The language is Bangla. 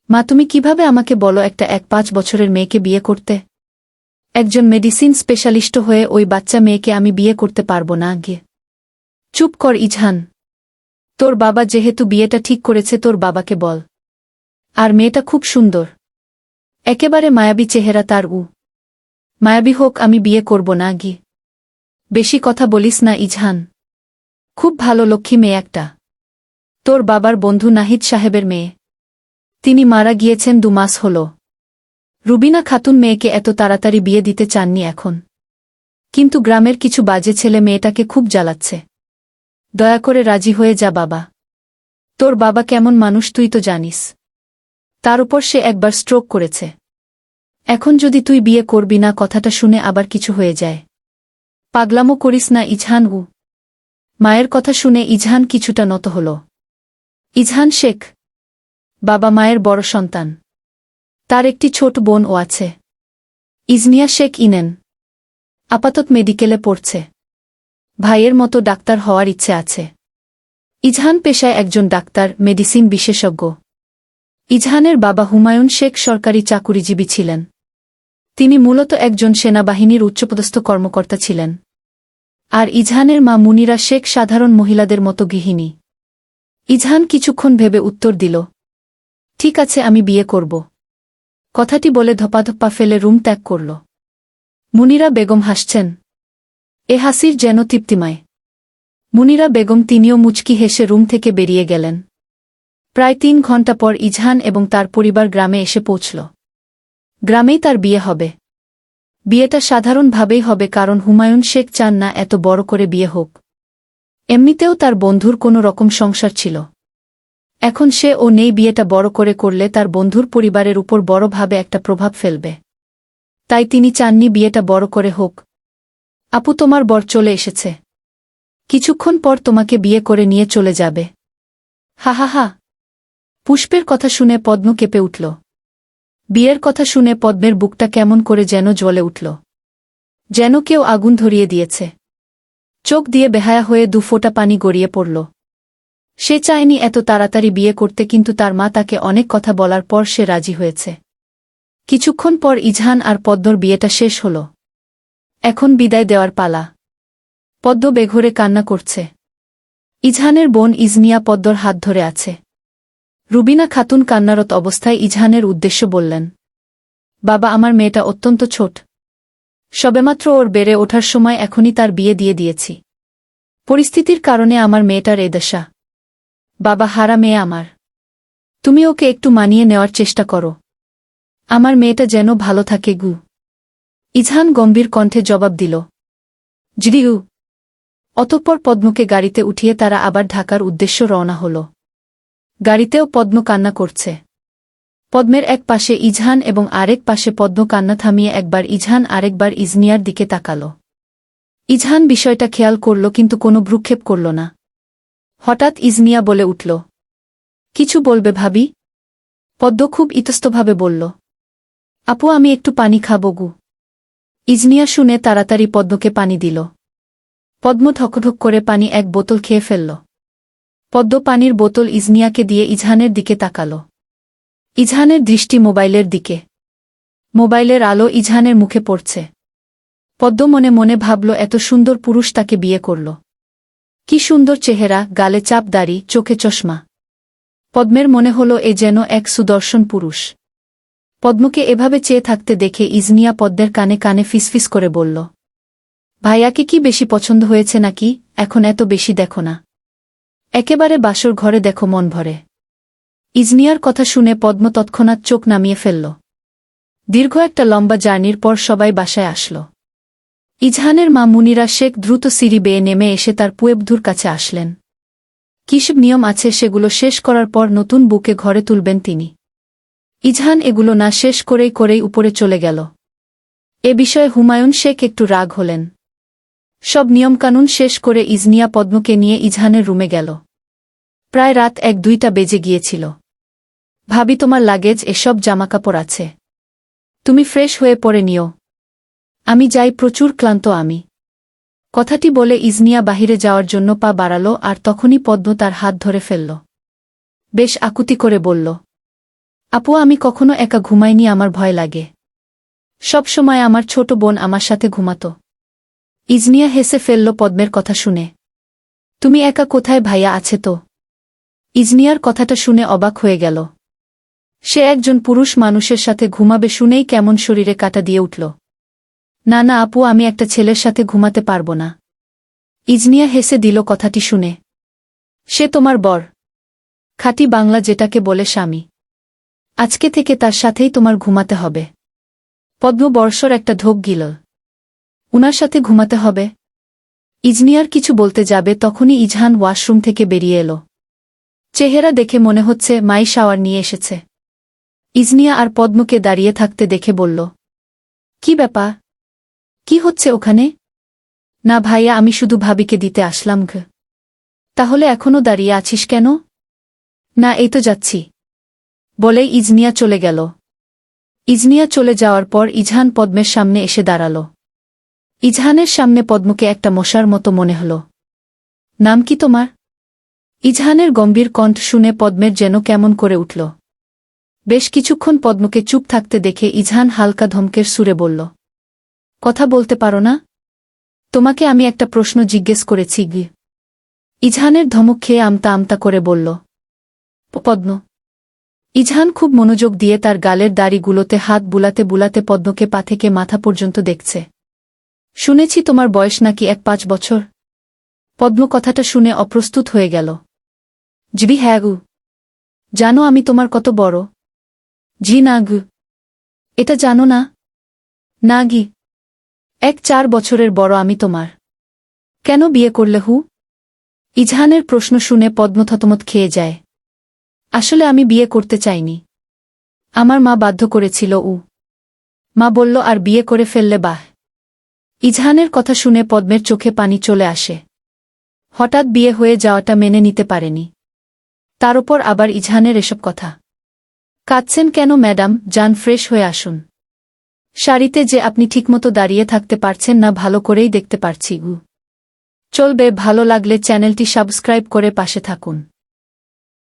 মা, তুমি কিভাবে আমাকে বলো একটা 5 বছরের মেয়েকে বিয়ে করতে? একজন মেডিসিন স্পেশালিস্ট হয়ে ওই বাচ্চা মেয়েকে আমি বিয়ে করতে পারবো না গিয়ে। চুপ কর ইজহান। তোর বাবা যেহেতু বিয়েটা ঠিক করেছে তোর বাবাকে বল। আর মেয়েটা খুব সুন্দর, একেবারে মায়াবী চেহারা তার। মায়াবী হোক, আমি বিয়ে করব না গি। বেশি কথা বলিস না ইজহান। খুব ভালো লক্ষ্মী মেয়ে একটা। তোর বাবার বন্ধু নাহিদ সাহেবের মেয়ে, তিনি মারা গিয়েছেন 2 মাস হল। রুবিনা খাতুন মেয়েকে এত তাড়াতাড়ি বিয়ে দিতে চাননি এখন, কিন্তু গ্রামের কিছু বাজে ছেলে মেয়েটাকে খুব জ্বালাচ্ছে। দয়া করে রাজি হয়ে যা বাবা। তোর বাবা কেমন মানুষ তুই তো জানিস। তার উপর সে একবার স্ট্রোক করেছে। এখন যদি তুই বিয়ে করবি না, কথাটা শুনে আবার কিছু হয়ে যায়। পাগলামো করিস না ইজহান। মায়ের কথা শুনে ইজহান কিছুটা নত হল। ইজহান শেখ বাবা মায়ের বড় সন্তান। তার একটি ছোট বোনও আছে, ইজনিয়া শেখ ইনেন। আপাতত মেডিকেলে পড়ছে। ভাইয়ের মতো ডাক্তার হওয়ার ইচ্ছে আছে। ইজহান পেশায় একজন ডাক্তার, মেডিসিন বিশেষজ্ঞ। ইজহানের বাবা হুমায়ুন শেখ সরকারি চাকুরিজীবী ছিলেন। তিনি মূলত একজন সেনাবাহিনীর উচ্চপদস্থ কর্মকর্তা ছিলেন। আর ইজহানের মা মুনিরা শেখ সাধারণ মহিলাদের মতো গৃহিণী। ইজহান কিছুক্ষণ ভেবে উত্তর দিল, ঠিক আছে, আমি বিয়ে করব। কথাটি বলে ধপাধপা ফেলে রুম ত্যাগ করল। মুনিরা বেগম হাসছেন। এ হাসির যেন তৃপ্তিময়। মুনিরা বেগম তিনিও মুচকি হেসে রুম থেকে বেরিয়ে গেলেন। প্রায় 3 ঘণ্টা পর ইজহান এবং তার পরিবার গ্রামে এসে পৌঁছল। গ্রামেই তার বিয়ে হবে। বিয়েটা সাধারণভাবেই হবে, কারণ হুমায়ুন শেখ চান না এত বড় করে বিয়ে হোক। এমনিতেও তার বন্ধুর কোনো রকম সংসার ছিল। এখন সে ও নেই, বিয়েটা বড় করে করলে তার বন্ধুর পরিবারের উপর বড়ভাবে একটা প্রভাব ফেলবে। তাই তিনি চাননি বিয়েটা বড় করে হোক। আপু, তোমার বর চলে এসেছে। কিছুক্ষণ পর তোমাকে বিয়ে করে নিয়ে চলে যাবে। হা হা হা। পুষ্পের কথা শুনে পদ্ম কেঁপে উঠল। বিয়ের কথা শুনে পদ্মের বুকটা কেমন করে যেন জ্বলে উঠল, যেন কেউ আগুন ধরিয়ে দিয়েছে। চোখ দিয়ে বেহায়া হয়ে 2 ফোঁটা পানি গড়িয়ে পড়ল। সে চায়নি এত তাড়াতাড়ি বিয়ে করতে, কিন্তু তার মা তাকে অনেক কথা বলার পর সে রাজি হয়েছে। কিছুক্ষণ পর ইজহান আর পদ্মর বিয়েটা শেষ হল। এখন বিদায় দেওয়ার পালা। পদ্ম বেঘোরে কান্না করছে। ইজহানের বোন ইজনিয়া পদ্মর হাত ধরে আছে। রুবিনা খাতুন কান্নারত অবস্থায় ইজহানের উদ্দেশ্য বললেন, বাবা, আমার মেয়েটা অত্যন্ত ছোট। সবেমাত্র ওর বেড়ে ওঠার সময়, এখনই তার বিয়ে দিয়ে দিয়েছি। পরিস্থিতির কারণে আমার মেয়েটার এ দশা। বাবা, হারা মেয়ে আমার। তুমি ওকে একটু মানিয়ে নেওয়ার চেষ্টা করো। আমার মেয়েটা যেন ভালো থাকে গু। ইজহান গম্ভীর কণ্ঠে জবাব দিল, জিডিউ। অতঃপর পদ্মকে গাড়িতে উঠিয়ে তারা আবার ঢাকার উদ্দেশ্য রওনা হল। গাড়িতেও পদ্ম কান্না করছে। পদ্মের এক পাশে ইজহান এবং আরেক পাশে পদ্ম কান্না থামিয়ে একবার ইজহান আরেকবার ইজনিয়ার দিকে তাকাল। ইজহান বিষয়টা খেয়াল করল, কিন্তু কোনো ভ্রুক্ষেপ করল না। হঠাৎ ইজনিয়া বলে উঠল, কিছু বলবে ভাবি? পদ্ম খুব ইতস্তভাবে বলল, আপু, আমি একটু পানি খাবো গু। ইজনিয়া শুনে তাড়াতাড়ি পদ্মকে পানি দিল। পদ্ম ঠকঠক করে পানি 1 বোতল খেয়ে ফেলল। পদ্ম পানির বোতল ইজনিয়াকে দিয়ে ইজহানের দিকে তাকাল। ইজহানের দৃষ্টি মোবাইলের দিকে। মোবাইলের আলো ইজহানের মুখে পড়ছে। পদ্ম মনে মনে ভাবল, এত সুন্দর পুরুষ তাকে বিয়ে করল। কি সুন্দর চেহারা, গালে চাপ দাড়ি, চোখে চশমা। পদ্মের মনে হল এ যেন এক সুদর্শন পুরুষ। পদ্মকে এভাবে চেয়ে থাকতে দেখে ইজনিয়া পদ্মের কানে কানে ফিসফিস করে বলল, ভাইয়াকে কি বেশি পছন্দ হয়েছে নাকি? এখন এত বেশি দেখো না, একেবারে বাসর ঘরে দেখো মন ভরে। ইজনিয়ার কথা শুনে পদ্ম তৎক্ষণাৎ চোখ নামিয়ে ফেলল। দীর্ঘ একটা লম্বা জার্নির পর সবাই বাসায় আসল। ইজহানের মা মুনিরা শেখ দ্রুত সিঁড়ি বেয়ে নেমে এসে তার পুয়েবধূর কাছে আসলেন। কিসব নিয়ম আছে সেগুলো শেষ করার পর নতুন বুকে ঘরে তুলবেন তিনি। ইজহান এগুলো না শেষ করেই উপরে চলে গেল। এ বিষয়ে হুমায়ুন শেখ একটু রাগ হলেন। সব নিয়মকানুন শেষ করে ইজনিয়া পদ্মকে নিয়ে ইজহানের রুমে গেল। প্রায় রাত 1-2টা বেজে গিয়েছিল। ভাবি, তোমার লাগেজ, এসব জামাকাপড় আছে, তুমি ফ্রেশ হয়ে পড়ে নিও। আমি যাই, প্রচুর ক্লান্ত আমি। কথাটি বলে ইজনিয়া বাহিরে যাওয়ার জন্য পা বাড়াল, আর তখনই পদ্ম তার হাত ধরে ফেলল। বেশ আকুতি করে বলল, আপু আমি কখনো একা ঘুমাইনি, আমার ভয় লাগে। সব সময় আমার ছোট বোন আমার সাথে ঘুমাত। ইজনিয়া হেসে ফেলল পদ্মের কথা শুনে। তুমি একা কোথায়, ভাইয়া আছে তো? ইজনিয়ার কথাটা শুনে অবাক হয়ে গেল। সে একজন পুরুষ মানুষের সাথে ঘুমাবে শুনেই কেমন শরীরে কাঁটা দিয়ে উঠল। না না আপু, আমি একটা ছেলের সাথে ঘুমাতে পারব না। ইজনিয়া হেসে দিল কথাটি শুনে। সে তোমার বর, খাঁটি বাংলা যেটাকে বলে স্বামী। আজকে থেকে তার সাথেই তোমার ঘুমাতে হবে। পদ্ম বর্ষর একটা ঢোক গিল। উনার সাথে ঘুমাতে হবে? ইজনিয়ার কিছু বলতে যাবে তখনই ইজহান ওয়াশরুম থেকে বেরিয়ে এলো। চেহারা দেখে মনে হচ্ছে মাই শাওয়ার নিয়ে এসেছে। ইজনিয়া আর পদ্মকে দাঁড়িয়ে থাকতে দেখে বলল, কি ব্যাপার? কি হচ্ছে ওখানে? না ভাইয়া, আমি শুধু ভাবিকে দিতে আসলাম। তাহলে এখনো দাঁড়িয়ে আছিস কেন? না এই তো যাচ্ছি, বলেই ইজনিয়া চলে গেল। ইজনিয়া চলে যাওয়ার পর ইজহান পদ্মের সামনে এসে দাঁড়াল। ইজহানের সামনে পদ্মকে একটা মশার মতো মনে হল। নাম কি তোমার? ইজহানের গম্ভীর কণ্ঠ শুনে পদ্মের যেন কেমন করে উঠল। বেশ কিছুক্ষণ পদ্মকে চুপ থাকতে দেখে ইজহান হালকা ধমকের সুরে বলল, কথা বলতে পারো না? তোমাকে আমি একটা প্রশ্ন জিজ্ঞেস করেছি। ইজহানের ধমক খেয়ে আমতা আমতা করে বলল, পদ্ম। ইজহান খুব মনোযোগ দিয়ে তার গালের দাড়িগুলোতে হাত বুলাতে বুলাতে পদ্মকে পা থেকে মাথা পর্যন্ত দেখছে। শুনেছি তোমার বয়স নাকি 5 বছর। পদ্ম কথাটা শুনে অপ্রস্তুত হয়ে গেল। জি হ্যাঁ গু। জানো আমি তোমার কত বড়? জি না গু। এটা জানো না? না গি। 4 বছরের বড় আমি তোমার। কেন বিয়ে করলে হু? ইজহানের প্রশ্ন শুনে পদ্ম থতমত খেয়ে যায়। আসলে আমি বিয়ে করতে চাইনি, আমার মা বাধ্য করেছিল। মা বলল আর বিয়ে করে ফেললে বাহ। ইজহানের কথা শুনে পদ্মের চোখে পানি চলে আসে। হঠাৎ বিয়ে হয়ে যাওয়াটা মেনে নিতে পারেনি। তার ওপর আবার ইজহানের এসব কথা। কাঁদছেন কেন ম্যাডাম? যান ফ্রেশ হয়ে আসুন। শাড়িতে যে আপনি ঠিকমতো দাঁড়িয়ে থাকতে পারছেন না, ভালো করেই দেখতে পারছি। চলবে, ভালো লাগলে চ্যানেলটি সাবস্ক্রাইব করে পাশে থাকুন।